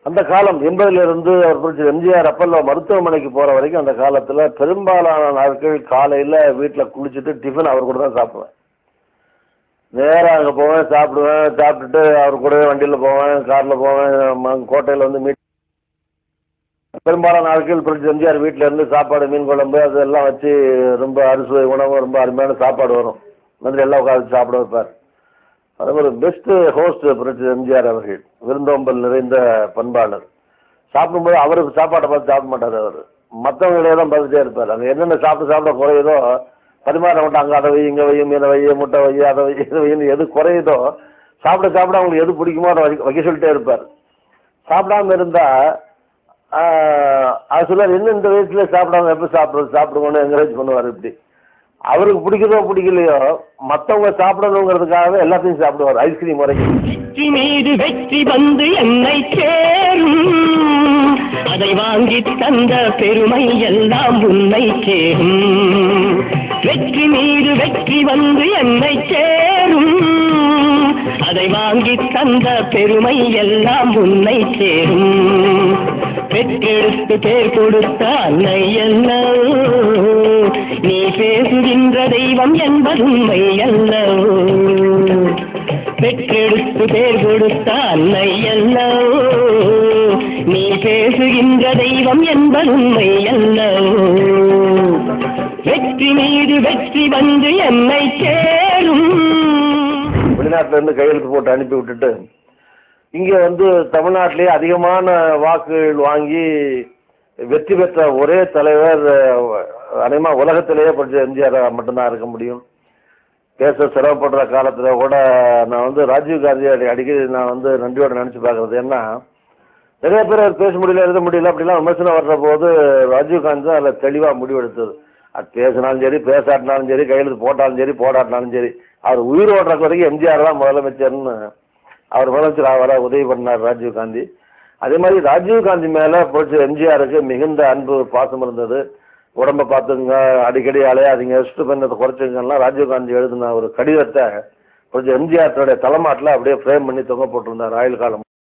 அந்த காலம் 80லிருந்து அவர் புரட்சி எம்ஜிஆர் அப்பல்ல மருத்துவமனைக்கு போகிற வரைக்கும் அந்த காலத்தில் பெரும்பாலான நாட்கள் காலையில் வீட்டில் குளிச்சுட்டு டிஃபன் அவர் கூட தான் சாப்பிடுவேன். நேராக அங்கே போவேன், சாப்பிடுவேன், சாப்பிட்டுட்டு அவர் கூடவே வண்டியில் போவேன், காரில் போவேன், கோட்டையில் வந்து பெரும்பாலான நாட்கள் புரட்சி எம்ஜிஆர் வீட்டில் இருந்து சாப்பாடு, மீன் குழம்பு அதெல்லாம் வச்சு ரொம்ப அறுசுவை உணவு, ரொம்ப அருமையான சாப்பாடு வரும். வந்து எல்லாம் உட்காந்து சாப்பிட வைப்பார். அது ஒரு பெஸ்ட்டு ஹோஸ்ட் புரட்சி எம்ஜிஆர் அவர்கள், விருந்தோம்பல் நிறைந்த பண்பாளர். சாப்பிடும்போது அவருக்கு சாப்பாட்டை பார்த்து சாப்பிட மாட்டார், அவர் மற்றவங்களே தான் பார்த்துட்டே இருப்பார். அங்கே என்னென்ன சாப்பிட குறையுதோ பரிமாற மாட்டாங்க. அங்கே அதை வை, இங்கே வை, மீனை வை, முட்டை வை, அதை வை, இதை வைன்னு எது குறையுதோ சாப்பிட அவங்களுக்கு எது பிடிக்குமோ அதை வைக்க சொல்லிட்டே இருப்பார். சாப்பிடாம இருந்தால் அது சொல்லார், என்ன இந்த வயசுல சாப்பிடாம எப்போ சாப்பிடுவோன்னு என்கரேஜ் பண்ணுவார். இப்படி அவருக்கு பிடிக்குதோ பிடிக்கலையோ மற்றவங்க சாப்பிடணுங்கிறதுக்காகவே எல்லாத்தையும் சாப்பிடுவார். ஐஸ்கிரீம் வரைக்கும். வெற்றி மீது வெற்றி வந்து என்னை சேரும், அதை வாங்கி தந்த பெருமை எல்லாம் உன்னை சேரும். வெற்றி மீது வெற்றி வந்து என்னை சேரும், அதை வாங்கி தந்த பெருமை எல்லாம் உன்னை சேரும். பெற்றெடுத்து பேர் கொடுத்த அன்னை அல்லவோ, நீ பேசுகின்ற தெய்வம் என்பது உண்மை அல்லவோ. பெற்றெடுத்து பேர் கொடுத்த அன்னை அல்லவோ, நீ பேசுகின்ற தெய்வம் என்பது உண்மை அல்லவோ. வெற்றி மீது வெற்றி வந்து என்னை சேரும். வெளிநாட்டில இருந்து கையெழுத்து போட்டு அனுப்பி விட்டுட்டு இங்கே வந்து தமிழ்நாட்டிலேயே அதிகமான வாக்குகள் வாங்கி வெற்றி பெற்ற ஒரே தலைவர் அதிகமாக உலகத்திலேயே புரட்சி எம்ஜிஆர் மட்டும்தான் இருக்க முடியும். பேச சிரமப்படுற காலத்தில் கூட நான் வந்து ராஜீவ்காந்தி அடிக்கடி நான் வந்து நன்றியோடு நினச்சி பார்க்குறது. ஏன்னா நிறைய பேர் பேச முடியல, எழுத முடியல, அப்படிலாம் விமர்சனம் வர்ற போது ராஜீவ்காந்தி தான் அதில் தெளிவாக முடிவெடுத்தது. அது பேசினாலும் சரி, பேசாட்டினாலும் சரி, கையெழுத்து போட்டாலும் சரி, போடாட்டினாலும் சரி, அவர் உயிர் ஓடுறக்கு வரைக்கும் எம்ஜிஆர் தான் முதலமைச்சர்னு அவர் முதலமைச்சர் அவரை உதவி பண்ணார் ராஜீவ்காந்தி. அதே மாதிரி ராஜீவ்காந்தி மேலே புரட்சி எம்ஜிஆருக்கு மிகுந்த அன்பு, பாசம் இருந்தது. உடம்பை பார்த்துங்க, அடிக்கடி அலையாதீங்க, சுட்டு பண்ணதை குறைச்சிங்கலாம் ராஜீவ்காந்தி எழுதின ஒரு கடிதத்தை புரட்சி எம்ஜிஆர் தலைமாட்டில் அப்படியே ஃப்ரேம் பண்ணி தொங்க போட்டிருந்தார் ஆயுள் காலம்.